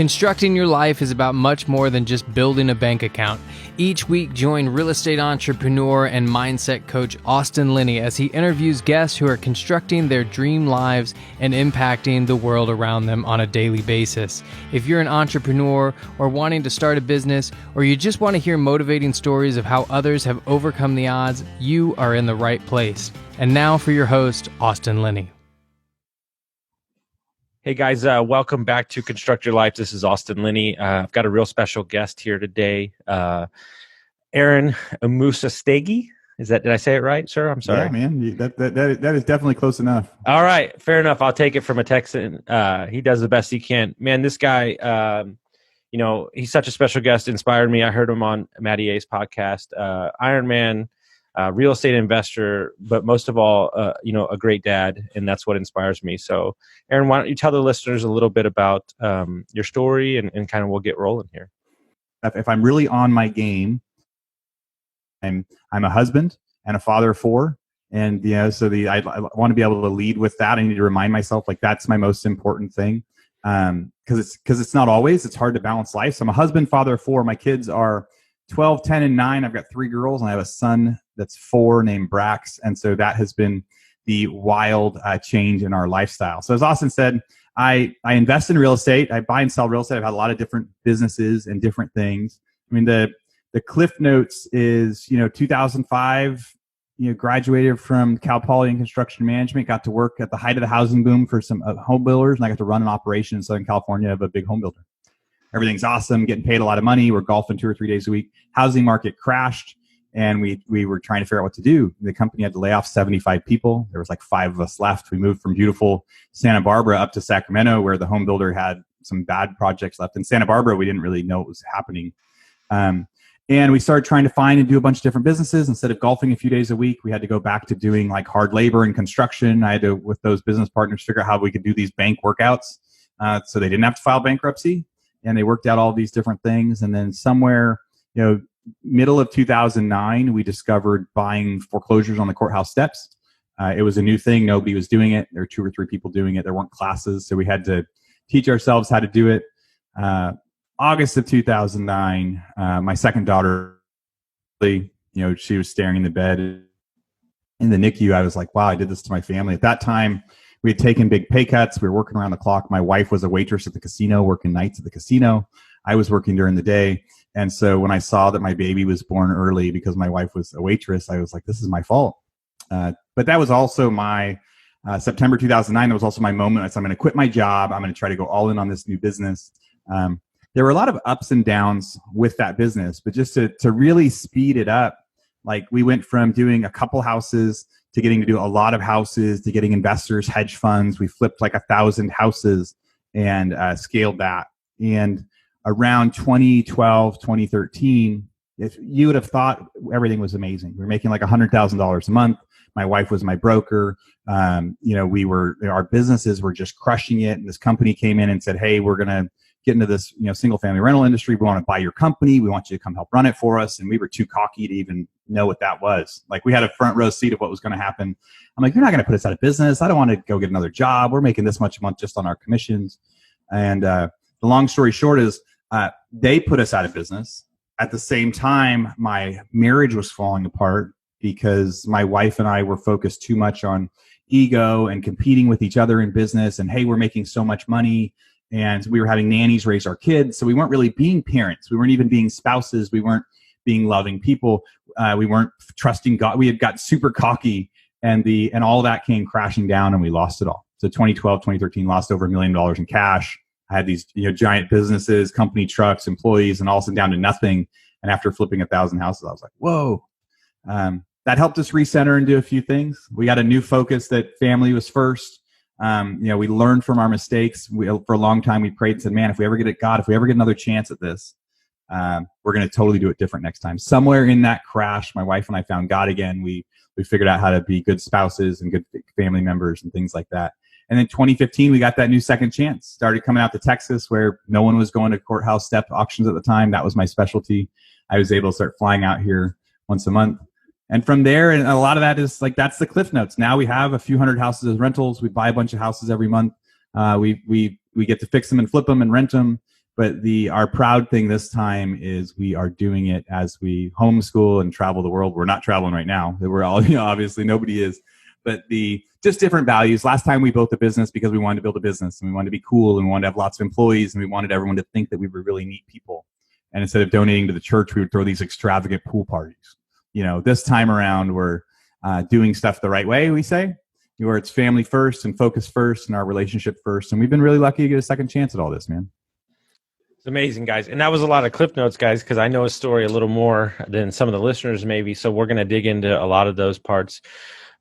Constructing your life is about much more than just building a bank account. Each week, join real estate entrepreneur and mindset coach Austin Linney as he interviews guests who are constructing their dream lives and impacting the world around them on a daily basis. If you're an entrepreneur or wanting to start a business, or you just want to hear motivating stories of how others have overcome the odds, you are in the right place. And now for your host, Austin Linney. Hey guys, welcome back to Construct Your Life. This is Austin Linney. I've got a real special guest here today, Aaron Amuchastegui. Did I say it right, sir? I'm sorry. Yeah, man, that is definitely close enough. All right, fair enough. I'll take it from a Texan. He does the best he can. Man, this guy, he's such a special guest. Inspired me. I heard him on Matty A's podcast. Ironman. Real estate investor, but most of all, a great dad, and that's what inspires me. So, Aaron, why don't you tell the listeners a little bit about your story, and kind of we'll get rolling here. If I'm really on my game, I'm a husband and a father of four, and so I want to be able to lead with that. I need to remind myself that's my most important thing, because it's not always. It's hard to balance life. So I'm a husband, father of four. My kids are 12, 10, and 9. I've got 3 girls, and I have a son that's 4 named Brax. And so that has been the wild change in our lifestyle. So as Austin said, I invest in real estate. I buy and sell real estate. I've had a lot of different businesses and different things. I mean, the Cliff Notes is, 2005, graduated from Cal Poly in construction management, got to work at the height of the housing boom for some home builders, and I got to run an operation in Southern California of a big home builder. Everything's awesome, getting paid a lot of money. We're golfing 2 or 3 days a week. Housing market crashed, and we were trying to figure out what to do. The company had to lay off 75 people. There was 5 of us left. We moved from beautiful Santa Barbara up to Sacramento, where the home builder had some bad projects left. In Santa Barbara, we didn't really know what was happening. And we started trying to find and do a bunch of different businesses. Instead of golfing a few days a week, we had to go back to doing hard labor and construction. I had to, with those business partners, figure out how we could do these bank workouts so they didn't have to file bankruptcy. And they worked out all these different things. And then somewhere, middle of 2009, we discovered buying foreclosures on the courthouse steps. It was a new thing. Nobody was doing it. There were 2 or 3 people doing it. There weren't classes. So we had to teach ourselves how to do it. August of 2009, my second daughter, she was staring in the bed in the NICU. I was like, wow, I did this to my family. At that time, we had taken big pay cuts. We were working around the clock. My wife was a waitress at the casino, working nights at the casino. I was working during the day. And so when I saw that my baby was born early because my wife was a waitress, I was like, this is my fault. But that was also my September 2009. That was also my moment. I said, I'm going to quit my job. I'm going to try to go all in on this new business. There were a lot of ups and downs with that business, but just to really speed it up, we went from doing a couple houses to getting to do a lot of houses, to getting investors, hedge funds. We flipped 1,000 houses and scaled that. And around 2012, 2013, if you would have thought everything was amazing. We were making $100,000 a month. My wife was my broker. Our businesses were just crushing it. And this company came in and said, hey, we're going to get into this, single family rental industry. We want to buy your company. We want you to come help run it for us. And we were too cocky to even know what that was. We had a front row seat of what was going to happen. I'm like, you're not going to put us out of business. I don't want to go get another job. We're making this much a month just on our commissions. And the long story short is they put us out of business. At the same time, my marriage was falling apart because my wife and I were focused too much on ego and competing with each other in business. And hey, we're making so much money. And we were having nannies raise our kids. So we weren't really being parents. We weren't even being spouses. We weren't being loving people. We weren't trusting God. We had got super cocky, and all that came crashing down, and we lost it all. So 2012, 2013, lost over $1 million in cash. I had these giant businesses, company trucks, employees, and all of a sudden down to nothing. And after flipping 1,000 houses, I was like, whoa. That helped us recenter and do a few things. We got a new focus that family was first. We learned from our mistakes. For a long time, we prayed and said, man, if we ever get another chance at this, we're going to totally do it different next time. Somewhere in that crash, my wife and I found God again. We figured out how to be good spouses and good family members and things like that. And then 2015, we got that new second chance. Started coming out to Texas, where no one was going to courthouse step auctions at the time. That was my specialty. I was able to start flying out here once a month. And from there, and a lot of that is that's the Cliff Notes. Now we have a few hundred houses as rentals. We buy a bunch of houses every month. We get to fix them and flip them and rent them. But our proud thing this time is we are doing it as we homeschool and travel the world. We're not traveling right now. We're all, obviously nobody is, but just different values. Last time we built a business because we wanted to build a business and we wanted to be cool and we wanted to have lots of employees and we wanted everyone to think that we were really neat people. And instead of donating to the church, we would throw these extravagant pool parties. This time around, we're doing stuff the right way, we say, where it's family first and focus first and our relationship first. And we've been really lucky to get a second chance at all this, man. It's amazing, guys. And that was a lot of clip notes, guys, because I know his story a little more than some of the listeners maybe. So we're going to dig into a lot of those parts.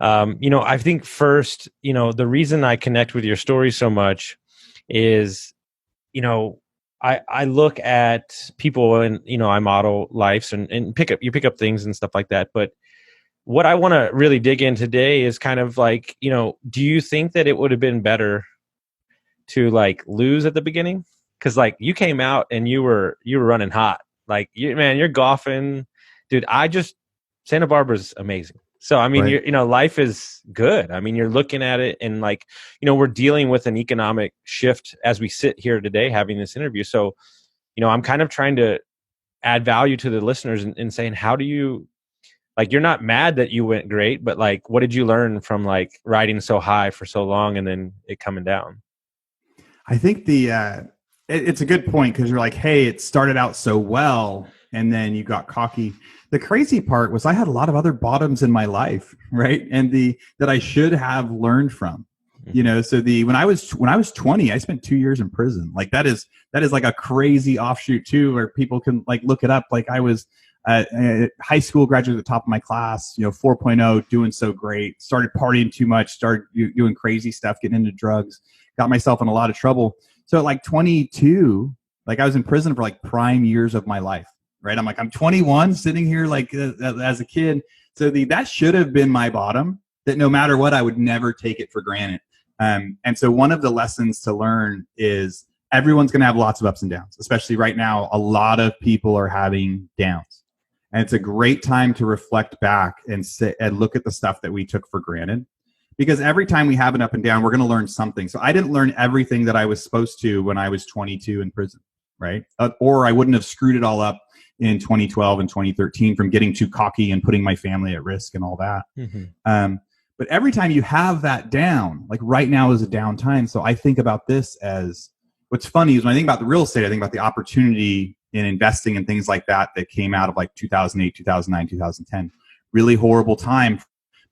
I think first, the reason I connect with your story so much is, I look at people and, I model lives and you pick up things and stuff like that. But what I want to really dig in today is kind of like, do you think that it would have been better to like lose at the beginning? Cause like you came out and you were running hot. Like you're golfing, dude. Santa Barbara's amazing. So, I mean, right. Life is good. I mean, you're looking at it and like, we're dealing with an economic shift as we sit here today having this interview. So, I'm kind of trying to add value to the listeners and saying, how do you, like, you're not mad that you went great, but like, what did you learn from like riding so high for so long and then it coming down? I think it's a good point because you're like, hey, it started out so well and then you got cocky. The crazy part was I had a lot of other bottoms in my life, right? And that I should have learned from. So when I was 20, I spent 2 years in prison. Like that is like a crazy offshoot too, where people can like look it up. Like I was high school graduate at the top of my class, 4.0, doing so great, started partying too much, started doing crazy stuff, getting into drugs, got myself in a lot of trouble. So at like 22, like I was in prison for like prime years of my life, right? I'm 21 sitting here like as a kid. So that should have been my bottom, that no matter what, I would never take it for granted. And so one of the lessons to learn is everyone's going to have lots of ups and downs, especially right now. A lot of people are having downs. And it's a great time to reflect back and sit and look at the stuff that we took for granted. Because every time we have an up and down, we're going to learn something. So I didn't learn everything that I was supposed to when I was 22 in prison, right? Or I wouldn't have screwed it all up in 2012 and 2013 from getting too cocky and putting my family at risk and all that. Mm-hmm. But every time you have that down, like right now is a down time. So I think about this as, what's funny is when I think about the real estate, I think about the opportunity in investing and things like that came out of like 2008, 2009, 2010. Really horrible time.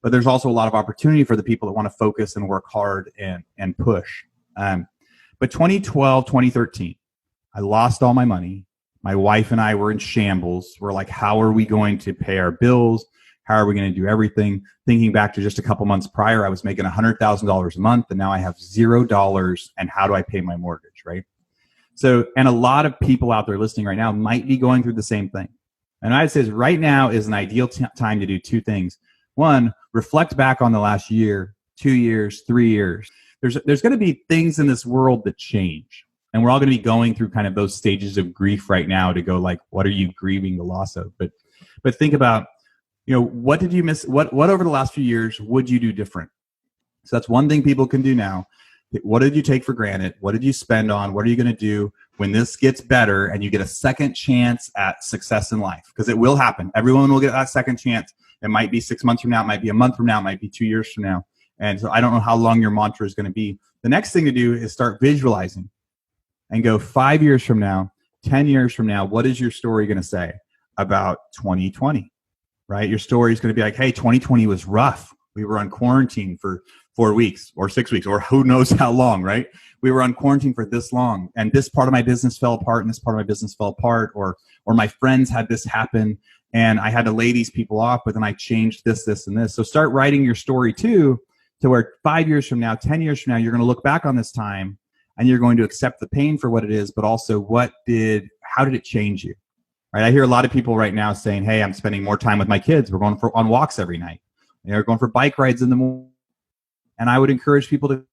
But there's also a lot of opportunity for the people that want to focus and work hard and push. But 2012, 2013, I lost all my money. My wife and I were in shambles. We're like, how are we going to pay our bills? How are we going to do everything? Thinking back to just a couple months prior, I was making $100,000 a month, and now I have $0. And how do I pay my mortgage, right? So, and a lot of people out there listening right now might be going through the same thing. And I'd say right now is an ideal time to do two things. One, reflect back on the last year, 2 years, 3 years. There's going to be things in this world that change. And we're all going to be going through kind of those stages of grief right now to go like, what are you grieving the loss of? But think about, what did you miss? What over the last few years would you do different? So that's one thing people can do now. What did you take for granted? What did you spend on? What are you going to do when this gets better and you get a second chance at success in life? Because it will happen. Everyone will get that second chance. It might be 6 months from now. It might be a month from now. It might be 2 years from now. And so I don't know how long your mantra is going to be. The next thing to do is start visualizing and go 5 years from now, 10 years from now. What is your story going to say about 2020, right? Your story is going to be like, hey, 2020 was rough. We were on quarantine for 4 weeks or 6 weeks or who knows how long, right? We were on quarantine for this long and this part of my business fell apart and this part of my business fell apart or my friends had this happen and I had to lay these people off, but then I changed this, and this. So start writing your story too, to where 5 years from now, 10 years from now, you're going to look back on this time and you're going to accept the pain for what it is, but also how did it change you? Right? I hear a lot of people right now saying, hey, I'm spending more time with my kids. We're going on walks every night. They're going for bike rides in the morning. And I would encourage people to,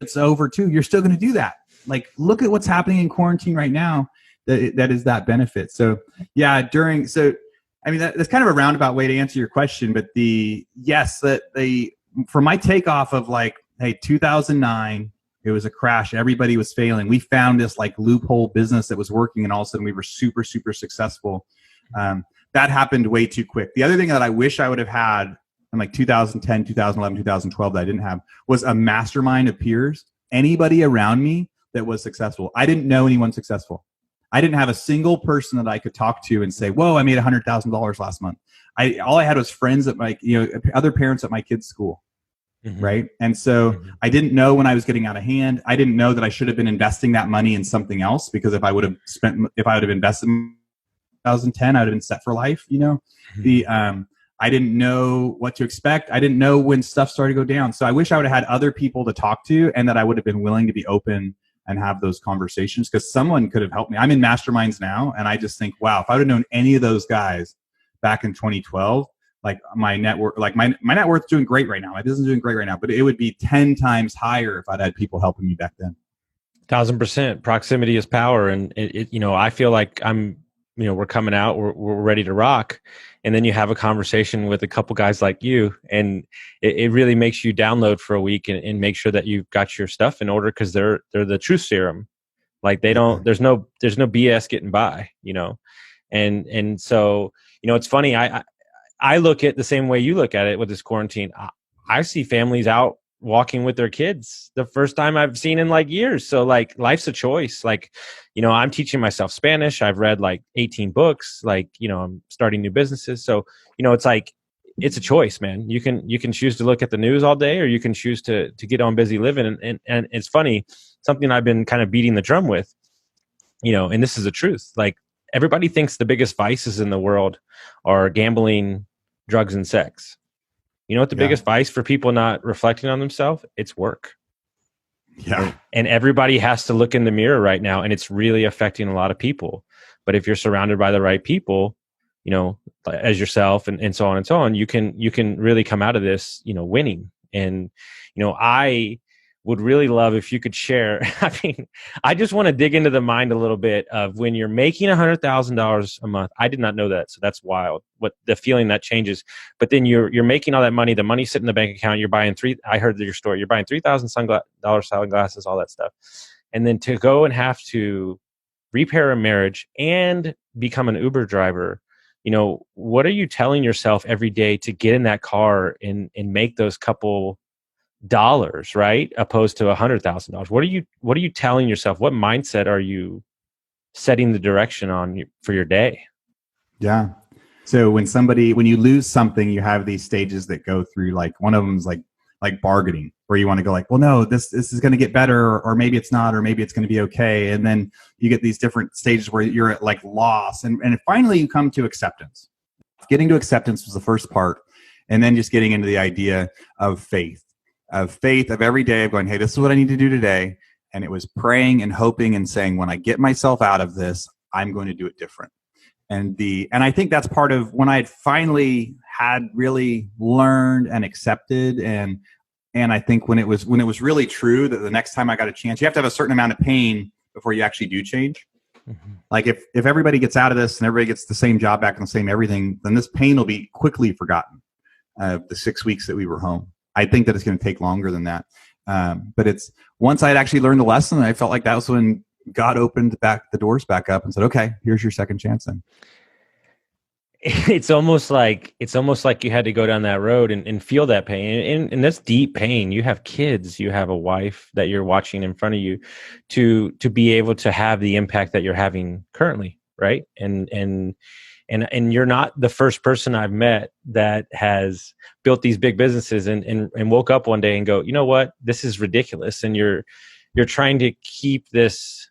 it's over too. You're still going to do that. Like, look at what's happening in quarantine right now. That is that benefit. So yeah, that's kind of a roundabout way to answer your question, but for my takeoff of like, hey, 2009, It was a crash. Everybody was failing. We found this like loophole business that was working, and all of a sudden we were super, super successful. That happened way too quick. The other thing that I wish I would have had in like 2010, 2011, 2012 that I didn't have was a mastermind of peers. Anybody around me that was successful. I didn't know anyone successful. I didn't have a single person that I could talk to and say, whoa, I made $100,000 last month. All I had was friends at my, other parents at my kids' school. Mm-hmm. Right. And so I didn't know when I was getting out of hand. I didn't know that I should have been investing that money in something else, because if I would have invested in 2010, I would have been set for life. Mm-hmm. I didn't know what to expect. I didn't know when stuff started to go down. So I wish I would have had other people to talk to, and that I would have been willing to be open and have those conversations, because someone could have helped me. I'm in masterminds now, and I just think, wow, if I would have known any of those guys back in 2012, like my net worth, like my net worth is doing great right now. My business is doing great right now, but it would be 10 times higher if I'd had people helping me back then. 1,000%. Proximity is power. And I feel like we're coming out, we're ready to rock. And then you have a conversation with a couple guys like you, and it really makes you download for a week and make sure that you've got your stuff in order, because they're the truth serum. Like there's no BS getting by, and so, it's funny. I look at the same way you look at it with this quarantine. I see families out walking with their kids the first time I've seen in like years. So like life's a choice. Like, I'm teaching myself Spanish. I've read like 18 books, like, I'm starting new businesses. So, it's like, it's a choice, man. You can choose to look at the news all day, or you can choose to get on busy living. And it's funny, something I've been kind of beating the drum with, and this is the truth. Like, everybody thinks the biggest vices in the world are gambling, drugs, and sex. You know what the biggest vice for people not reflecting on themselves? It's work. Yeah. And everybody has to look in the mirror right now, and it's really affecting a lot of people. But if you're surrounded by the right people, as yourself and so on, you can really come out of this, winning. And, I would really love if you could share. I mean, I just want to dig into the mind a little bit of when you're making $100,000 a month. I did not know that. So that's wild. What the feeling that changes, but then you're making all that money, the money sitting in the bank account, you're buying I heard your story. You're buying $3,000 sunglasses, all that stuff. And then to go and have to repair a marriage and become an Uber driver, what are you telling yourself every day to get in that car and make those couple dollars, right? Opposed to $100,000. What are you telling yourself? What mindset are you setting the direction on for your day? Yeah. So when you lose something, you have these stages that go through. Like one of them is like bargaining, where you want to go like, well, no, this is going to get better, or maybe it's not, or maybe it's going to be okay. And then you get these different stages where you're at like loss, and finally you come to acceptance. Getting to acceptance was the first part, and then just getting into the idea of faith of every day of going, hey, this is what I need to do today. And it was praying and hoping and saying, when I get myself out of this, I'm going to do it different. And I think that's part of when I had finally had really learned and accepted, and I think when it was really true that the next time I got a chance, you have to have a certain amount of pain before you actually do change. Mm-hmm. Like if everybody gets out of this and everybody gets the same job back and the same everything, then this pain will be quickly forgotten. The 6 weeks that we were home, I think that it's going to take longer than that. But it's once I had actually learned the lesson, I felt like that was when God opened the doors back up and said, okay, here's your second chance then. It's almost like you had to go down that road and feel that pain. And that's deep pain. You have kids, you have a wife that you're watching in front of you to be able to have the impact that you're having currently. Right. And you're not the first person I've met that has built these big businesses and woke up one day and go, you know what, this is ridiculous. And you're trying to keep this,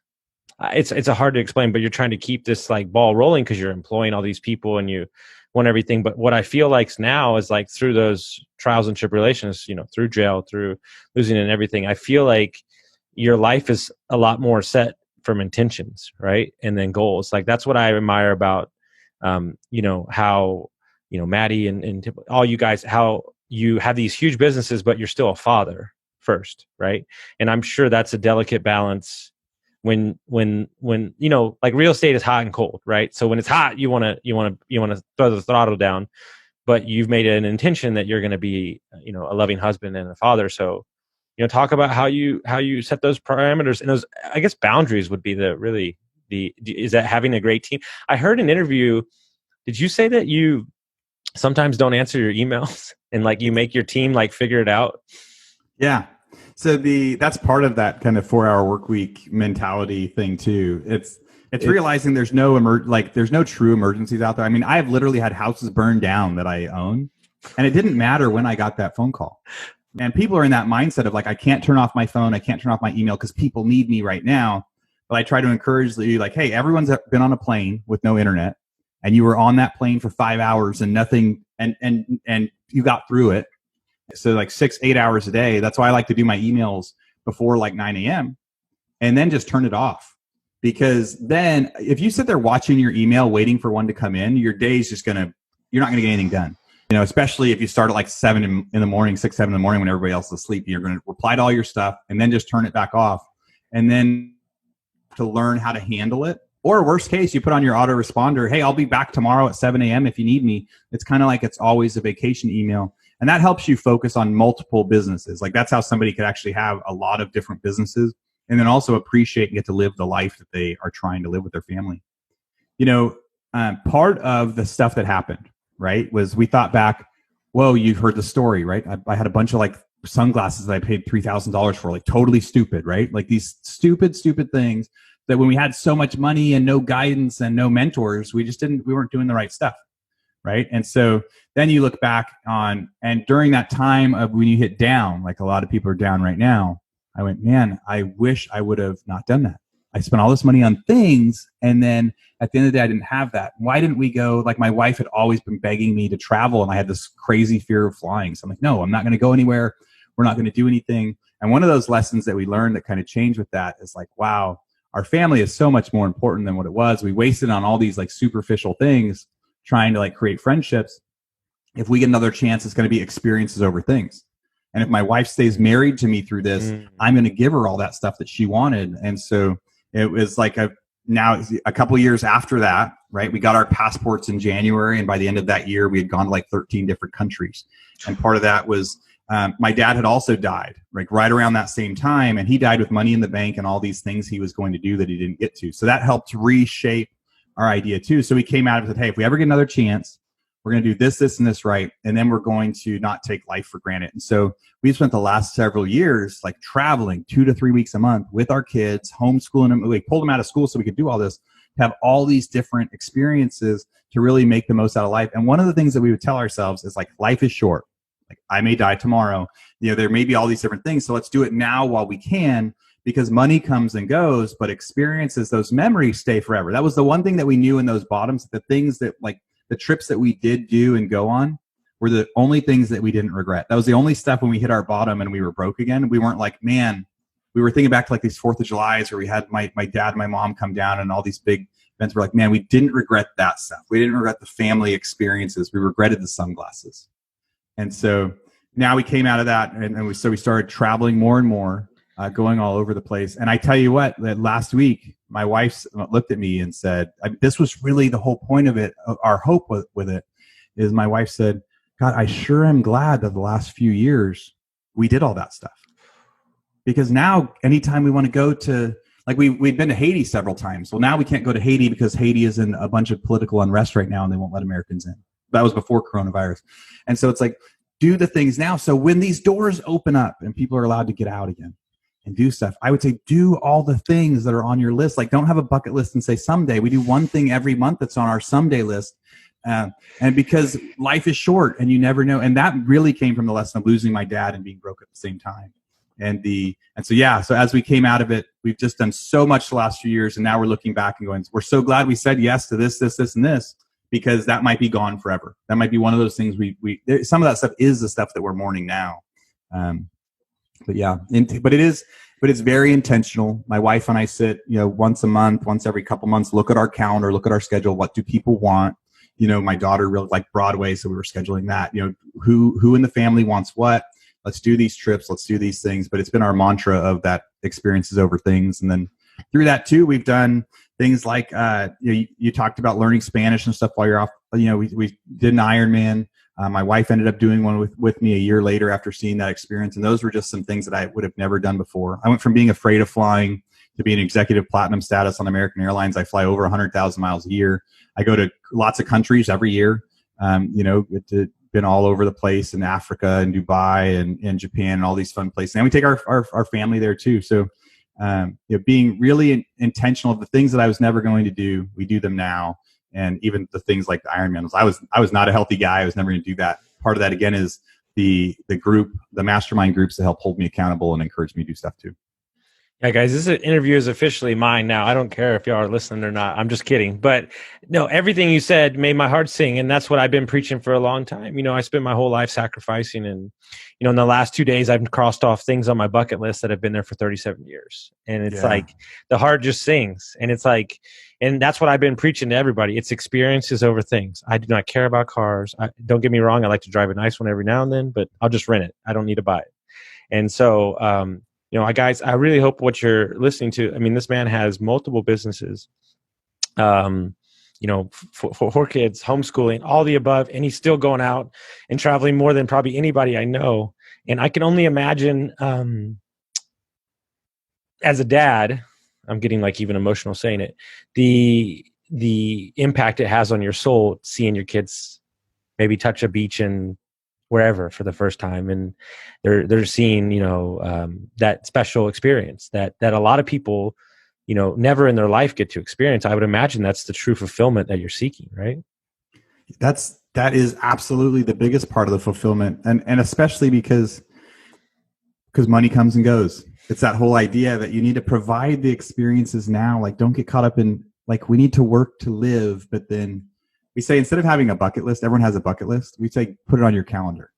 it's hard to explain, but you're trying to keep this like ball rolling because you're employing all these people and you want everything. But what I feel like now is like through those trials and tribulations, through jail, through losing and everything, I feel like your life is a lot more set from intentions, right? And then goals. Like that's what I admire about how, Maddie and all you guys, how you have these huge businesses, but you're still a father first. Right. And I'm sure that's a delicate balance when like real estate is hot and cold. Right. So when it's hot, you want to throw the throttle down, but you've made an intention that you're going to be, a loving husband and a father. So talk about how you set those parameters and those, I guess, boundaries would be is that having a great team. I heard an interview. Did you say that you sometimes don't answer your emails and like you make your team like figure it out? Yeah. So that's part of that kind of 4-hour work week mentality thing too. It's realizing there's no there's no true emergencies out there. I mean, I have literally had houses burned down that I own, and it didn't matter when I got that phone call. And people are in that mindset of like, I can't turn off my phone, I can't turn off my email because people need me right now. But I try to encourage you, like, hey, everyone's been on a plane with no internet, and you were on that plane for 5 hours and nothing, and you got through it. So like 6-8 hours a day. That's why I like to do my emails before like 9 a.m. and then just turn it off. Because then if you sit there watching your email, waiting for one to come in, your day's just you're not going to get anything done. Especially if you start at like 7 in the morning, 6, 7 in the morning when everybody else is asleep, you're going to reply to all your stuff and then just turn it back off. And then to learn how to handle it. Or worst case, you put on your autoresponder, hey, I'll be back tomorrow at 7 a.m. if you need me. It's kind of like it's always a vacation email. And that helps you focus on multiple businesses. Like that's how somebody could actually have a lot of different businesses and then also appreciate and get to live the life that they are trying to live with their family. Part of the stuff that happened, right, was we thought back, whoa, you've heard the story, right? I had a bunch of like sunglasses that I paid $3,000 for, like totally stupid, right? Like these stupid things that when we had so much money and no guidance and no mentors, we weren't doing the right stuff, right? And so then you look back on, and during that time of when you hit down, like a lot of people are down right now, I went, man, I wish I would have not done that. I spent all this money on things, and then at the end of the day, I didn't have that. Why didn't we go? Like my wife had always been begging me to travel, and I had this crazy fear of flying. So I'm like, no, I'm not going to go anywhere. We're not going to do anything. And one of those lessons that we learned that kind of changed with that is like, wow, our family is so much more important than what it was. We wasted on all these like superficial things trying to like create friendships. If we get another chance, it's going to be experiences over things. And if my wife stays married to me through this, I'm going to give her all that stuff that she wanted. And so it was like a couple of years after that, right? We got our passports in January, and by the end of that year, we had gone to like 13 different countries. And part of that was my dad had also died, like right around that same time, and he died with money in the bank and all these things he was going to do that he didn't get to. So that helped reshape our idea too. So we came out and said, hey, if we ever get another chance, we're going to do this, and this right, and then we're going to not take life for granted. And so we spent the last several years like traveling 2 to 3 weeks a month with our kids, homeschooling them. We pulled them out of school so we could do all this, to have all these different experiences to really make the most out of life. And one of the things that we would tell ourselves is like, life is short. Like I may die tomorrow. There may be all these different things. So let's do it now while we can, because money comes and goes, but experiences, those memories stay forever. That was the one thing that we knew in those bottoms, the things that like the trips that we did do and go on were the only things that we didn't regret. That was the only stuff when we hit our bottom and we were broke again. We weren't like, man, we were thinking back to like these 4th of Julys where we had my dad and my mom come down and all these big events. We're like, man, we didn't regret that stuff. We didn't regret the family experiences. We regretted the sunglasses. And so now we came out of that, and we started traveling more and more, going all over the place. And I tell you what, that last week, my wife looked at me and said, this was really the whole point of it. Our hope with it is, my wife said, God, I sure am glad that the last few years we did all that stuff. Because now anytime we want to go to, like we'd been to Haiti several times. Well, now we can't go to Haiti because Haiti is in a bunch of political unrest right now and they won't let Americans in. That was before coronavirus. And so it's like, do the things now. So when these doors open up and people are allowed to get out again and do stuff, I would say do all the things that are on your list. Like don't have a bucket list and say someday. We do one thing every month that's on our someday list. And because life is short and you never know. And that really came from the lesson of losing my dad and being broke at the same time. So as we came out of it, we've just done so much the last few years. And now we're looking back and going, we're so glad we said yes to this, and this, because that might be gone forever. That might be one of those things some of that stuff is the stuff that we're mourning now. But it's very intentional. My wife and I sit, once a month, once every couple months, look at our calendar, look at our schedule. What do people want? My daughter really liked Broadway, so we were scheduling that. Who in the family wants what? Let's do these trips. Let's do these things. But it's been our mantra of that experiences over things. And then through that too, we've done things like you talked about learning Spanish and stuff while you're off. We did an Ironman. My wife ended up doing one with me a year later after seeing that experience. And those were just some things that I would have never done before. I went from being afraid of flying to being executive platinum status on American Airlines. I fly over 100,000 miles a year. I go to lots of countries every year. It's been all over the place in Africa and Dubai and Japan and all these fun places. And we take our family there too. So, being really intentional of the things that I was never going to do, we do them now. And even the things like the Ironman, I was not a healthy guy. I was never going to do that. Part of that again is the mastermind groups that help hold me accountable and encourage me to do stuff too. Yeah, guys, this interview is officially mine now. I don't care if y'all are listening or not. I'm just kidding. But no, everything you said made my heart sing. And that's what I've been preaching for a long time. I spent my whole life sacrificing. And, in the last 2 days, I've crossed off things on my bucket list that have been there for 37 years. And it's like the heart just sings. And it's like, and that's what I've been preaching to everybody. It's experiences over things. I do not care about cars. Don't get me wrong. I like to drive a nice one every now and then, but I'll just rent it. I don't need to buy it. And so, guys, I really hope what you're listening to, this man has multiple businesses, for kids, homeschooling, all the above, and he's still going out and traveling more than probably anybody I know. And I can only imagine, as a dad, I'm getting like even emotional saying it, the impact it has on your soul, seeing your kids maybe touch a beach and wherever for the first time, and they're seeing that special experience that a lot of people never in their life get to experience. I would imagine that's the true fulfillment that you're seeking, right? That is absolutely the biggest part of the fulfillment, and especially because money comes and goes. It's that whole idea that you need to provide the experiences now. Like, don't get caught up in like, we need to work to live, but then we say, instead of having a bucket list, everyone has a bucket list. We say, put it on your calendar.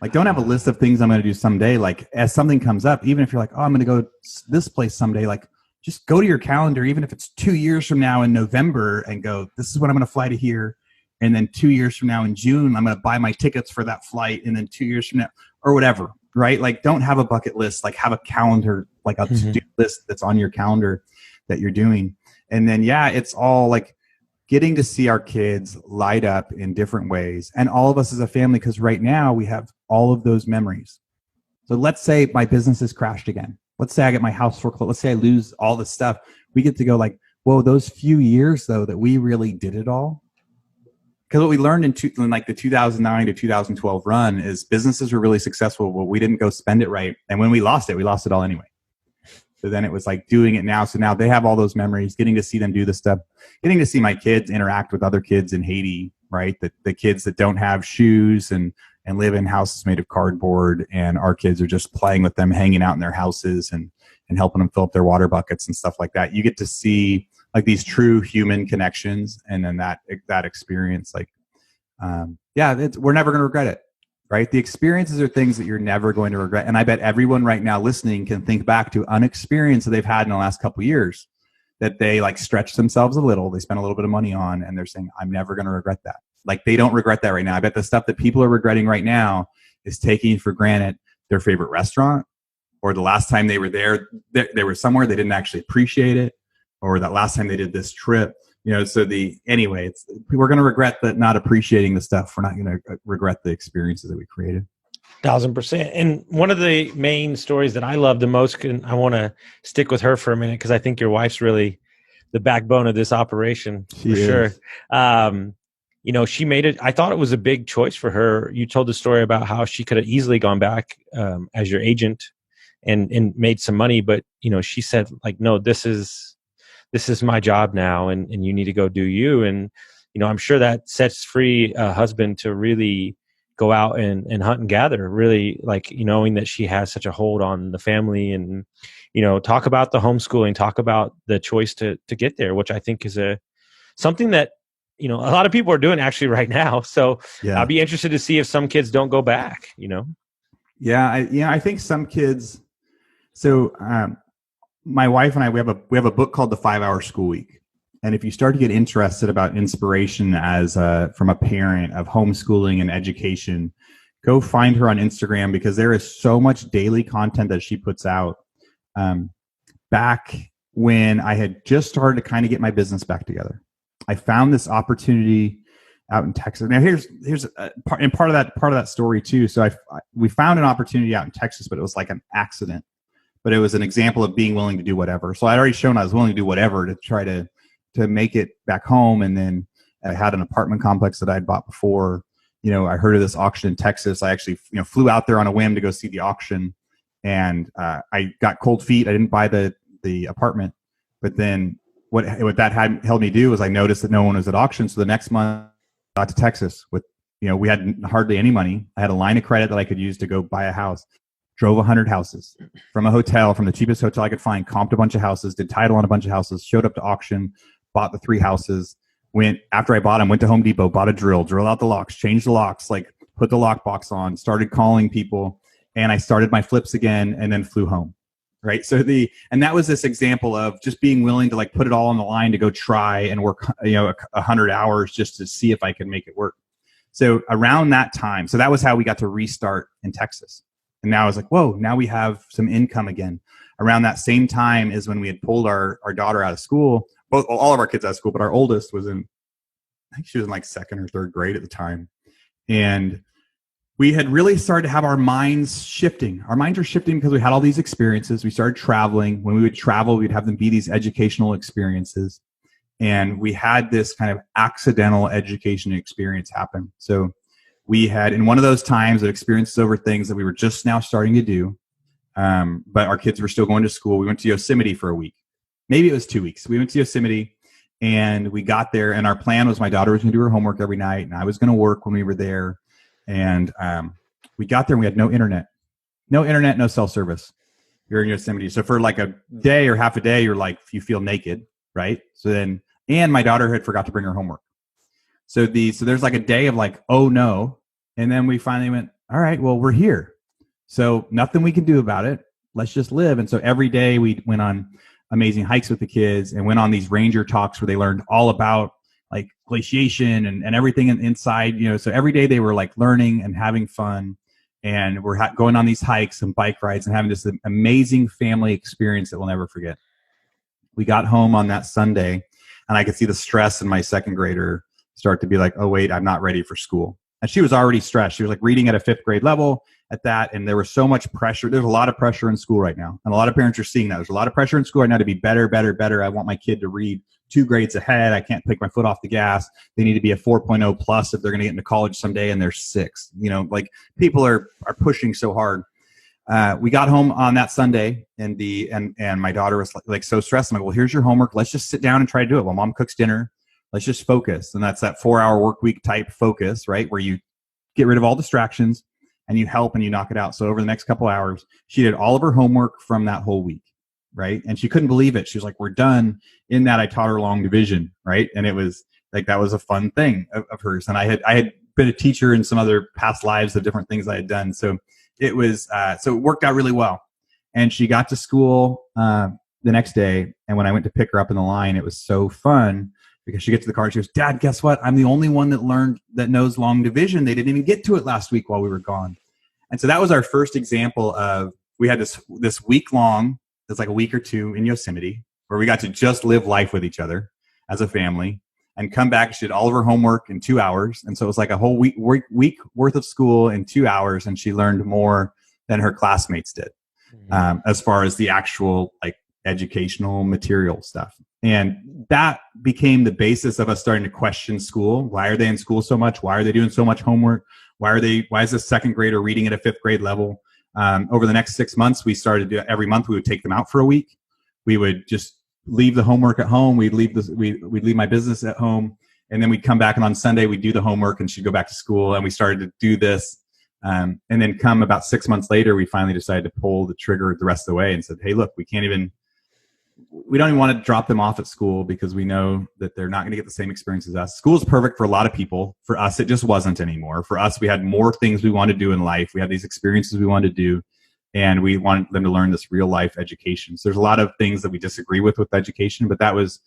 Like, don't have a list of things I'm going to do someday. Like, as something comes up, even if you're like, oh, I'm going to go this place someday, like, just go to your calendar, even if it's 2 years from now in November, and go, this is when I'm going to fly to here. And then 2 years from now in June, I'm going to buy my tickets for that flight. And then 2 years from now, or whatever, right? Like, don't have a bucket list, like have a calendar, like a to-do list that's on your calendar that you're doing. And then, it's all like getting to see our kids light up in different ways. And all of us as a family, because right now we have all of those memories. So let's say my business has crashed again. Let's say I get my house foreclosed. Let's say I lose all this stuff. We get to go like, whoa, those few years though, that we really did it all. Because what we learned in like the 2009 to 2012 run is businesses were really successful, but we didn't go spend it right. And when we lost it all anyway. So then it was like doing it now. So now they have all those memories, getting to see them do this stuff, getting to see my kids interact with other kids in Haiti, right? The kids that don't have shoes and live in houses made of cardboard, and our kids are just playing with them, hanging out in their houses and helping them fill up their water buckets and stuff like that. You get to see like these true human connections, and then that experience, like, we're never going to regret it. Right? The experiences are things that you're never going to regret. And I bet everyone right now listening can think back to an experience that they've had in the last couple of years that they like stretched themselves a little, they spent a little bit of money on, and they're saying, I'm never going to regret that. Like, they don't regret that right now. I bet the stuff that people are regretting right now is taking for granted their favorite restaurant, or the last time they were there, they were somewhere they didn't actually appreciate it, or that last time they did this trip. We're going to regret that, not appreciating the stuff. We're not going to regret the experiences that we created. 1,000%. And one of the main stories that I love the most, and I want to stick with her for a minute, because I think your wife's really the backbone of this operation for sure. She made it. I thought it was a big choice for her. You told the story about how she could have easily gone back as your agent and made some money, but she said like, no, this is my job now, and you need to go do you. And, I'm sure that sets free a husband to really go out and hunt and gather, really, like, knowing that she has such a hold on the family, and, talk about the homeschooling, talk about the choice to get there, which I think is something that, a lot of people are doing actually right now. So I'll be interested to see if some kids don't go back, I think some kids, my wife and I, we have a book called The 5-Hour School Week. And if you start to get interested about inspiration as from a parent of homeschooling and education, go find her on Instagram, because there is so much daily content that she puts out. Back when I had just started to kind of get my business back together, I found this opportunity out in Texas. Now here's part of that story too. So we found an opportunity out in Texas, but it was like an accident. But it was an example of being willing to do whatever. So I'd already shown I was willing to do whatever to try to make it back home. And then I had an apartment complex that I'd bought before. I heard of this auction in Texas. I actually flew out there on a whim to go see the auction, and I got cold feet. I didn't buy the apartment, but then what that held me do was I noticed that no one was at auction. So the next month I got to Texas with, we had hardly any money. I had a line of credit that I could use to go buy a house. Drove 100 houses from the cheapest hotel I could find, comped a bunch of houses, did title on a bunch of houses, showed up to auction, bought the 3 houses, after I bought them, went to Home Depot, bought a drill out the locks, changed the locks, like put the lock box on, started calling people, and I started my flips again and then flew home. Right. So and that was this example of just being willing to like put it all on the line to go try and work, 100 hours just to see if I could make it work. So around that time, so that was how we got to restart in Texas. And now I was like, whoa, now we have some income again. Around that same time is when we had pulled our daughter out of school, all of our kids out of school, but our oldest was I think she was in like 2nd or 3rd grade at the time. And we had really started to have our minds shifting. Our minds are shifting because we had all these experiences. We started traveling. When we would travel, we'd have them be these educational experiences. And we had this kind of accidental education experience happen. So we had, in one of those times, of experiences over things that we were just now starting to do, but our kids were still going to school. We went to Yosemite for a week. Maybe it was 2 weeks. We went to Yosemite, and we got there, and our plan was my daughter was going to do her homework every night, and I was going to work when we were there. And we got there, and we had no internet, no cell service. You're in Yosemite. So for like a day or half a day, you feel naked, right? So then, and my daughter had forgot to bring her homework. So there's like a day of like, oh no. And then we finally went, all right, well, we're here. So nothing we can do about it. Let's just live. And so every day we went on amazing hikes with the kids and went on these ranger talks where they learned all about like glaciation and everything inside, so every day they were like learning and having fun. And we're going on these hikes and bike rides and having this amazing family experience that we'll never forget. We got home on that Sunday, and I could see the stress in my 2nd grader start to be like, oh, wait, I'm not ready for school. And she was already stressed. She was like reading at a 5th grade level at that. And there was so much pressure. There's a lot of pressure in school right now. And a lot of parents are seeing that. There's a lot of pressure in school right now to be better. I want my kid to read 2 grades ahead. I can't take my foot off the gas. They need to be a 4.0 plus if they're going to get into college someday and they're 6. Like people are pushing so hard. We got home on that Sunday, and my daughter was like so stressed. I'm like, well, here's your homework. Let's just sit down and try to do it. While mom cooks dinner, let's just focus. And that's that 4-hour work week type focus, right? Where you get rid of all distractions and you help and you knock it out. So over the next couple hours, she did all of her homework from that whole week, right? And she couldn't believe it. She was like, we're done. In that, I taught her long division, right? And it was like, that was a fun thing of hers. And I had been a teacher in some other past lives of different things I had done. So it was, so it worked out really well. And she got to school the next day. And when I went to pick her up in the line, it was so fun because she gets to the car and she goes, Dad, guess what? I'm the only one that knows long division. They didn't even get to it last week while we were gone. And so that was our first example of, we had this week long, it's like a week or 2 in Yosemite, where we got to just live life with each other as a family and come back. She did all of her homework in 2 hours. And so it was like a whole week worth of school in 2 hours. And she learned more than her classmates did, as far as the actual like educational material stuff. And that became the basis of us starting to question school. Why are they in school so much? Why are they doing so much homework? Why is this 2nd grader reading at a 5th grade level? Over the next 6 months, we started to, every month we would take them out for a week. We would just leave the homework at home. We'd leave my business at home, and then we'd come back, and on Sunday we'd do the homework and she'd go back to school. And we started to do this. And then come about 6 months later, we finally decided to pull the trigger the rest of the way and said, hey, look, we don't even want to drop them off at school because we know that they're not going to get the same experience as us. School is perfect for a lot of people. For us, it just wasn't anymore. For us, we had more things we wanted to do in life. We had these experiences we wanted to do, and we wanted them to learn this real life education. So there's a lot of things that we disagree with education, but that was,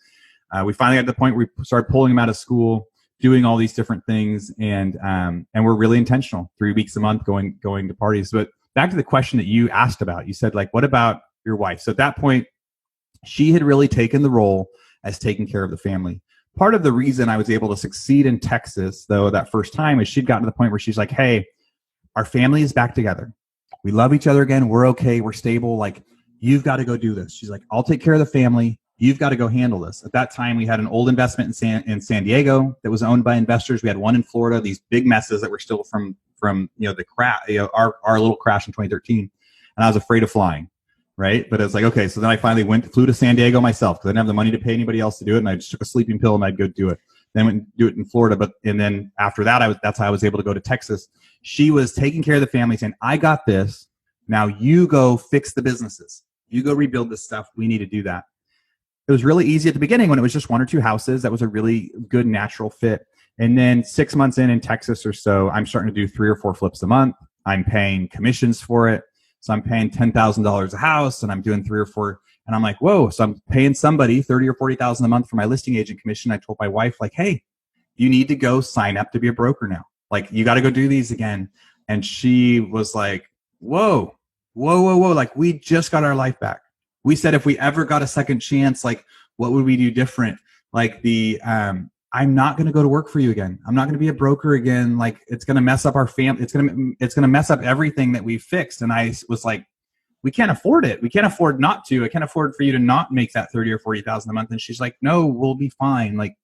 we finally got to the point where we started pulling them out of school, doing all these different things, and we're really intentional. 3 weeks a month going to parties. But back to the question that you asked about, you said, like, what about your wife? So at that point, she had really taken the role as taking care of the family. part of the reason I was able to succeed in Texas, though, that first time is she'd gotten to the point where she's like, hey, our family is back together. We love each other again. We're okay. We're stable. Like, you've got to go do this. She's like, I'll take care of the family. You've got to go handle this. At that time, we had an old investment in San Diego that was owned by investors. We had one in Florida, these big messes that were still from the crash, our little crash in 2013. And I was afraid of flying, right? But it's like, okay, so then I finally flew to San Diego myself because I didn't have the money to pay anybody else to do it. And I just took a sleeping pill and I'd go do it. Then went and do it in Florida. And then after that, that's how I was able to go to Texas. She was taking care of the family, saying, I got this. Now you go fix the businesses. You go rebuild this stuff. We need to do that. It was really easy at the beginning when it was just 1 or 2 houses. That was a really good natural fit. And then 6 months in Texas or so, I'm starting to do 3 or 4 flips a month. I'm paying commissions for it. So I'm paying $10,000 a house and I'm doing 3 or 4. And I'm like, whoa. So I'm paying somebody $30,000 or $40,000 a month for my listing agent commission. I told my wife, like, hey, you need to go sign up to be a broker now. Like, you got to go do these again. And she was like, whoa. Like, we just got our life back. We said if we ever got a second chance, like, what would we do different? Like I'm not going to go to work for you again. I'm not going to be a broker again. Like, it's going to mess up our family. It's going to mess up everything that we fixed. And I was like, we can't afford it. We can't afford not to. I can't afford for you to not make that $30,000 or $40,000 a month. And she's like, no, we'll be fine. Like,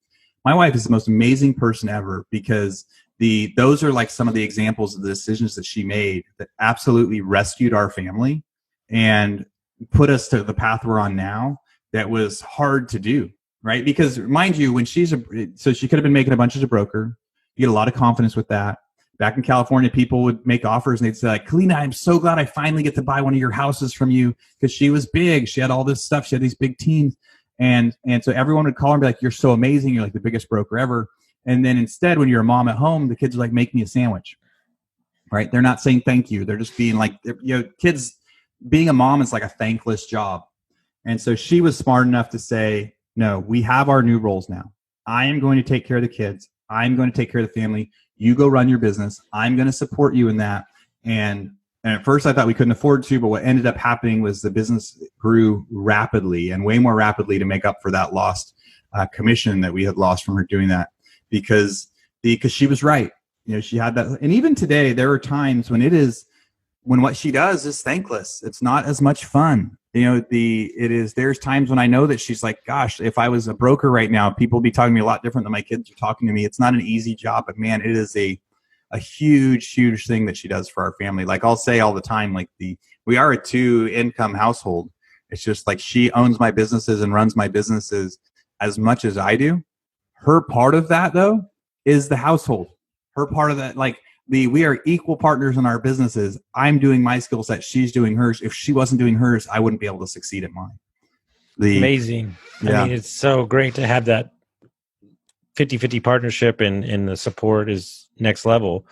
my wife is the most amazing person ever because those are like some of the examples of the decisions that she made that absolutely rescued our family and put us to the path we're on now. That was hard to do, right? Because mind you, when so she could have been making a bunch as a broker. You get a lot of confidence with that. Back in California, people would make offers and they'd say, like, Kalina, I'm so glad I finally get to buy one of your houses from you, because she was big. She had all this stuff. She had these big teams. And so everyone would call her and be like, you're so amazing. You're like the biggest broker ever. And then instead, when you're a mom at home, the kids are like, make me a sandwich, right? They're not saying thank you. They're just being like, kids, being a mom is like a thankless job. And so she was smart enough to say, no, we have our new roles now. I am going to take care of the kids. I'm going to take care of the family. You go run your business. I'm going to support you in that. And at first I thought we couldn't afford to, but what ended up happening was the business grew rapidly and way more rapidly to make up for that lost commission that we had lost from her doing that, because she was right. She had that. And even today, there are times when what she does is thankless. It's not as much fun. There's times when I know that she's like, gosh, if I was a broker right now, people would be talking to me a lot different than my kids are talking to me. It's not an easy job, but man, it is a huge, huge thing that she does for our family. Like, I'll say all the time, like we are a 2-income household. It's just like she owns my businesses and runs my businesses as much as I do. Her part of that, though, is the household. Her part of that, like, we are equal partners in our businesses. I'm doing my skill set. She's doing hers. If she wasn't doing hers, I wouldn't be able to succeed at mine. Amazing. Yeah. I mean, it's so great to have that 50-50 partnership, and the support is next level.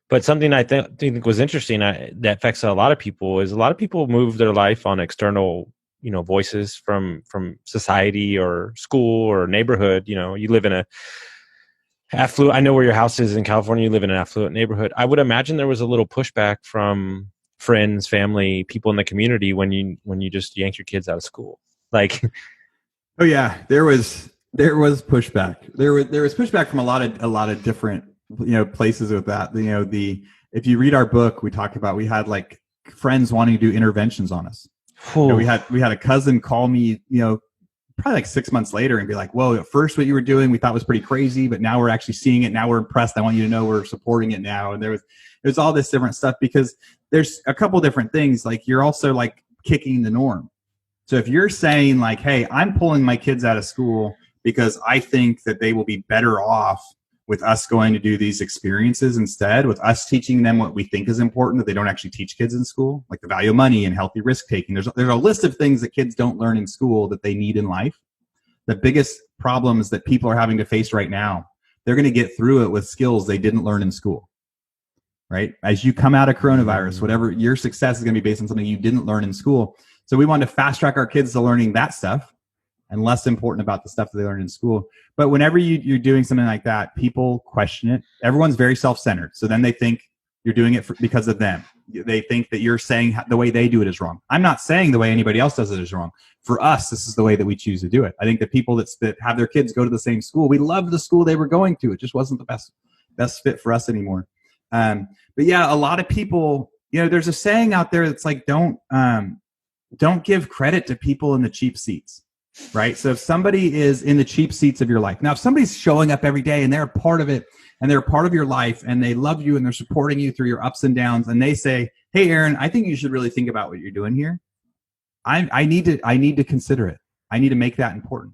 But something I think was interesting that affects a lot of people is a lot of people move their life on external, voices from society or school or neighborhood. You live in a affluent. I know where your house is in California. You live in an affluent neighborhood. I would imagine there was a little pushback from friends, family, people in the community when you just yanked your kids out of school. Like, oh yeah, there was pushback. There was pushback from a lot of different places with that. If you read our book, we talk about, we had like friends wanting to do interventions on us. We had a cousin call me, probably like 6 months later and be like, whoa, at first what you were doing we thought was pretty crazy, but now we're actually seeing it. Now we're impressed. I want you to know we're supporting it now. And there's all this different stuff, because there's a couple different things. Like, you're also like kicking the norm. So if you're saying like, hey, I'm pulling my kids out of school because I think that they will be better off with us going to do these experiences instead, with us teaching them what we think is important that they don't actually teach kids in school, like the value of money and healthy risk taking. There's a list of things that kids don't learn in school that they need in life. The biggest problems that people are having to face right now, they're going to get through it with skills they didn't learn in school, right? As you come out of coronavirus, whatever, your success is going to be based on something you didn't learn in school. So we want to fast track our kids to learning that stuff and less important about the stuff that they learned in school. But whenever you're doing something like that, people question it. Everyone's very self-centered. So then they think you're doing it because of them. they think that you're saying the way they do it is wrong. I'm not saying the way anybody else does it is wrong. For us, this is the way that we choose to do it. I think the people that have their kids go to the same school, we loved the school they were going to. It just wasn't the best fit for us anymore. But yeah, a lot of people, there's a saying out there that's like, don't give credit to people in the cheap seats, right? So if somebody is in the cheap seats of your life, now if somebody's showing up every day and they're a part of it and they're a part of your life and they love you and they're supporting you through your ups and downs, and they say, hey, Aaron, I think you should really think about what you're doing here. I need to consider it. I need to make that important.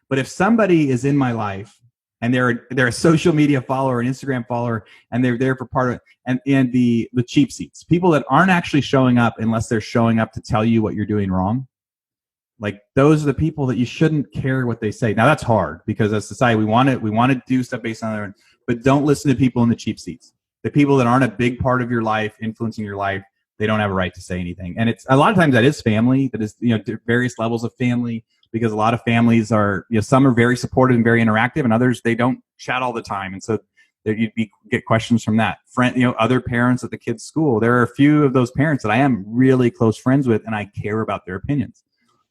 But if somebody is in my life and they're a social media follower, an Instagram follower, and they're there for part of it, and the cheap seats, people that aren't actually showing up unless they're showing up to tell you what you're doing wrong, like those are the people that you shouldn't care what they say. Now that's hard because as society we want to do stuff based on their own, but don't listen to people in the cheap seats. The people that aren't a big part of your life, influencing your life, they don't have a right to say anything. And it's a lot of times that is family, that is various levels of family. Because a lot of families are, some are very supportive and very interactive, and others, they don't chat all the time. And so you'd get questions from that. Other parents at the kids' school. There are a few of those parents that I am really close friends with, and I care about their opinions.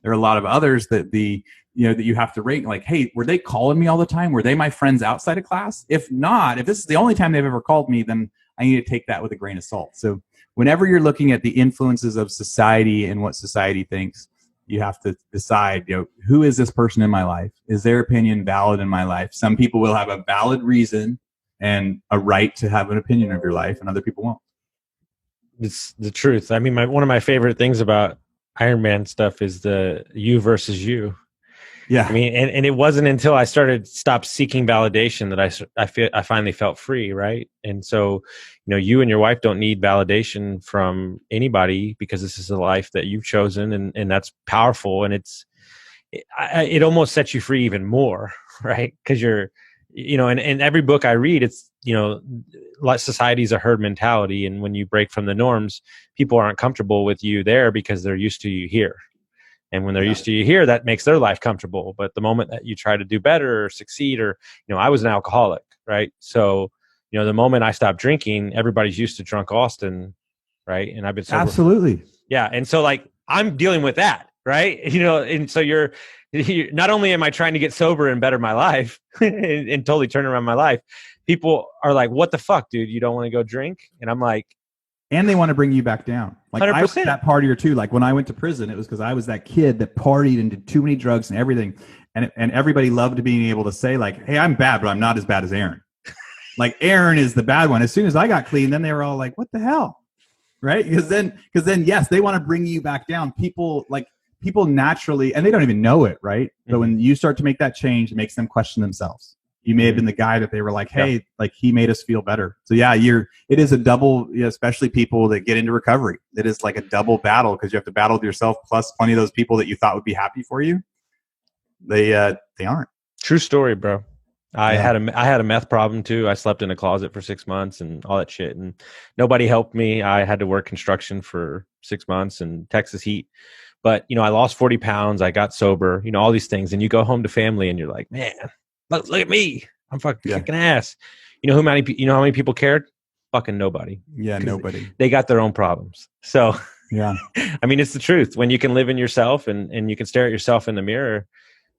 There are a lot of others that that you have to rate, like, hey, were they calling me all the time? Were they my friends outside of class? If not, if this is the only time they've ever called me, then I need to take that with a grain of salt. So whenever you're looking at the influences of society and what society thinks, you have to decide, who is this person in my life? Is their opinion valid in my life? Some people will have a valid reason and a right to have an opinion of your life, and other people won't. It's the truth. I mean, one of my favorite things about Ironman stuff is the you versus you. Yeah. I mean, and it wasn't until I stopped seeking validation that I finally felt free, right? And so, you and your wife don't need validation from anybody because this is a life that you've chosen, and that's powerful. And it almost sets you free even more, right? Because you're, in every book I read, it's, society's a herd mentality, and when you break from the norms, people aren't comfortable with you there because they're used to you here. And when they're used to you here, that makes their life comfortable. But the moment that you try to do better or succeed, or, I was an alcoholic, right? So, the moment I stopped drinking, everybody's used to drunk Austin, right? And I've been sober. Absolutely. Yeah. And so like, I'm dealing with that, right? And so you're not only am I trying to get sober and better my life and totally turn around my life, people are like, what the fuck, dude? You don't want to go drink? And I'm like, and they want to bring you back down. Like 100%. I was that partier too. Like when I went to prison, it was because I was that kid that partied and did too many drugs and everything. And everybody loved being able to say like, hey, I'm bad, but I'm not as bad as Aaron. Like Aaron is the bad one. As soon as I got clean, then they were all like, what the hell? Right? Because then, yes, they want to bring you back down. People naturally, and they don't even know it, right? Mm-hmm. But when you start to make that change, it makes them question themselves. You may have been the guy that they were like, hey, like he made us feel better. So yeah, it is a double, especially people that get into recovery. It is like a double battle because you have to battle with yourself plus plenty of those people that you thought would be happy for you. They aren't. True story, bro. I had a meth problem too. I slept in a closet for 6 months and all that shit, and nobody helped me. I had to work construction for 6 months in Texas heat. But I lost 40 pounds. I got sober. All these things, and you go home to family, and you're like, man. Look at me. I'm fucking kicking ass. How many people cared? Fucking nobody. Yeah, nobody. They got their own problems. So, yeah. I mean, it's the truth. When you can live in yourself and you can stare at yourself in the mirror,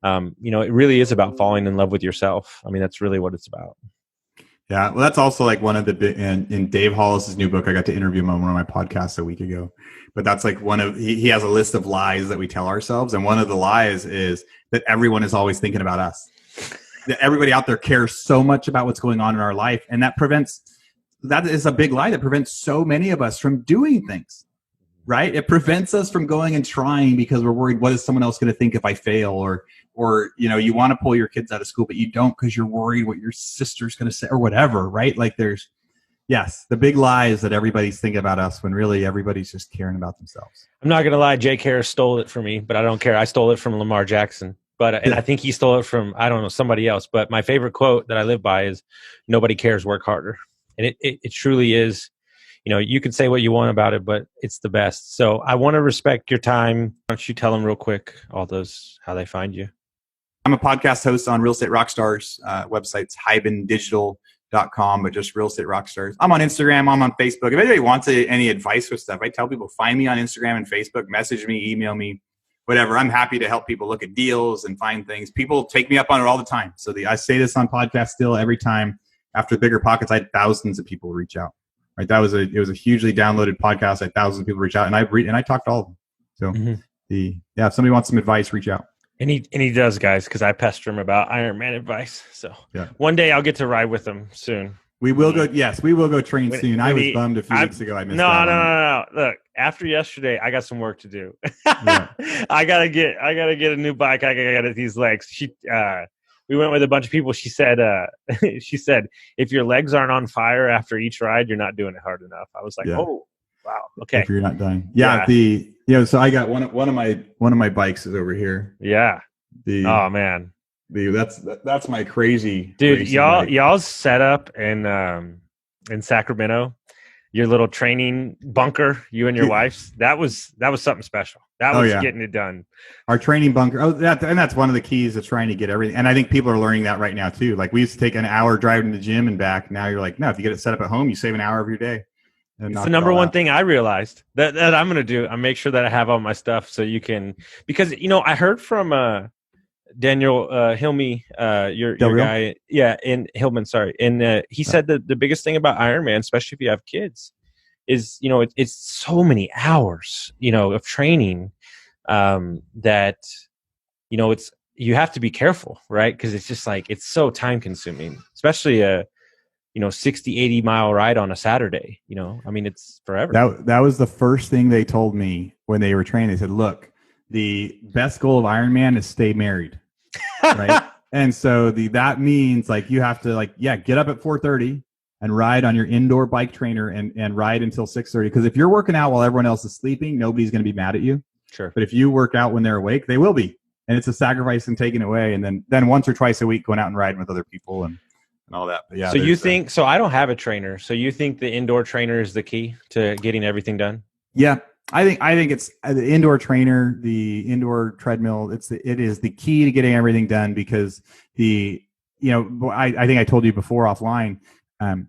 it really is about falling in love with yourself. I mean, that's really what it's about. Yeah. Well, that's also like one of the, in Dave Hollis's new book, I got to interview him on one of my podcasts a week ago, but that's like he has a list of lies that we tell ourselves. And one of the lies is that everyone is always thinking about us. That everybody out there cares so much about what's going on in our life. And that is a big lie that prevents so many of us from doing things, right? It prevents us from going and trying because we're worried, what is someone else going to think if I fail? Or, you want to pull your kids out of school, but you don't because you're worried what your sister's going to say or whatever, right? Like the big lie is that everybody's thinking about us when really everybody's just caring about themselves. I'm not going to lie. Jake Harris stole it from me, but I don't care. I stole it from Lamar Jackson. And I think he stole it from, I don't know, somebody else. But my favorite quote that I live by is, nobody cares, work harder. And it truly is, you can say what you want about it, but it's the best. So I want to respect your time. Why don't you tell them real quick, how they find you? I'm a podcast host on Real Estate Rockstars. Website's but just Real Estate Rockstars. I'm on Instagram. I'm on Facebook. If anybody wants any advice with stuff, I tell people, find me on Instagram and Facebook, message me, email me, whatever. I'm happy to help people look at deals and find things. People take me up on it all the time. So I say this on podcast still every time. After Bigger Pockets, I had thousands of people reach out. Right, it was a hugely downloaded podcast. I had thousands of people reach out, and I talked to all of them. So if somebody wants some advice, reach out. And he does, guys, because I pester him about Ironman advice. So one day I'll get to ride with him soon. We will go. Yes, we will go train soon. I was bummed a few weeks ago. I missed that. No. Look, after yesterday, I got some work to do. I gotta get a new bike. I gotta get these legs. We went with a bunch of people. She said, if your legs aren't on fire after each ride, you're not doing it hard enough. I was like, oh, wow. Okay. If you're not done. So I got one of my bikes is over here. Yeah. Oh man. That's my crazy dude. Y'all's setup in Sacramento, your little training bunker, you and your wife's, that was something special. That was getting it done. Our training bunker. And that's one of the keys to trying to get everything. And I think people are learning that right now too. Like we used to take an hour driving to the gym and back. Now you're like, no, if you get it set up at home, you save an hour of your day. It's the number one thing I realized that I'm going to do. I make sure that I have all my stuff so you can, because, I heard from Daniel Hilmy, your guy. Yeah. In Hillman, sorry. And he said that the biggest thing about Ironman, especially if you have kids, is, it's so many hours, of training that, you have to be careful, right? Because it's just like, it's so time consuming, especially 60, 80 mile ride on a Saturday, it's forever. That was the first thing they told me when they were training. They said, look, the best goal of Ironman is stay married. Right. And so that means like, you have to get up at 4:30 and ride on your indoor bike trainer and ride until 6:30. Because if you're working out while everyone else is sleeping, nobody's going to be mad at you. Sure. But if you work out when they're awake, they will be. And it's a sacrifice and taken away. And then once or twice a week, going out and riding with other people and all that. But so you think, so I don't have a trainer. So you think the indoor trainer is the key to getting everything done? Yeah. I think it's the indoor trainer, the indoor treadmill. It is the key to getting everything done because I think I told you before offline, I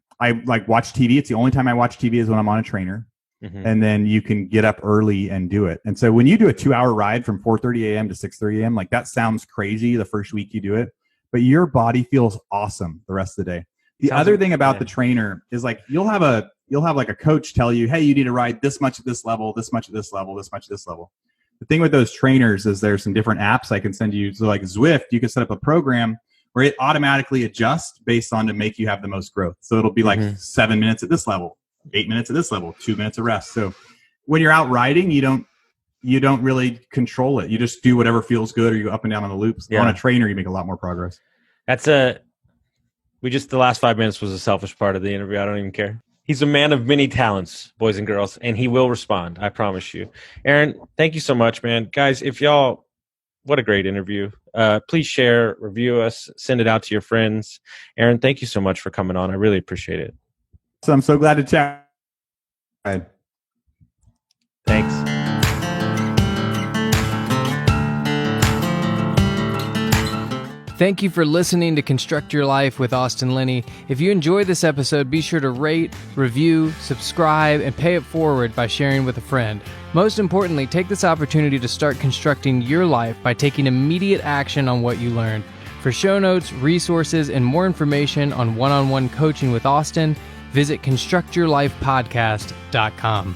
watch TV. It's the only time I watch TV is when I'm on a trainer. Mm-hmm. And then you can get up early and do it. And so when you do a 2-hour ride from 4:30 a.m. to 6:30 a.m., like that sounds crazy the first week you do it, but your body feels awesome the rest of the day. The other thing about the trainer is like you'll have like a coach tell you, hey, you need to ride this much at this level, this much at this level, this much at this level. The thing with those trainers is there's some different apps I can send you. So like Zwift, you can set up a program where it automatically adjusts based on to make you have the most growth. So it'll be like 7 minutes at this level, 8 minutes at this level, 2 minutes of rest. So when you're out riding, you don't really control it. You just do whatever feels good or you go up and down on the loops. Yeah. On a trainer, you make a lot more progress. The last 5 minutes was a selfish part of the interview. I don't even care. He's a man of many talents, boys and girls, and he will respond. I promise you. Aaron, thank you so much, man. Guys, what a great interview. Please share, review us, send it out to your friends. Aaron, thank you so much for coming on. I really appreciate it. So I'm so glad to chat. Thanks. Thank you for listening to Construct Your Life with Austin Linney. If you enjoyed this episode, be sure to rate, review, subscribe, and pay it forward by sharing with a friend. Most importantly, take this opportunity to start constructing your life by taking immediate action on what you learned. For show notes, resources, and more information on one-on-one coaching with Austin, visit constructyourlifepodcast.com.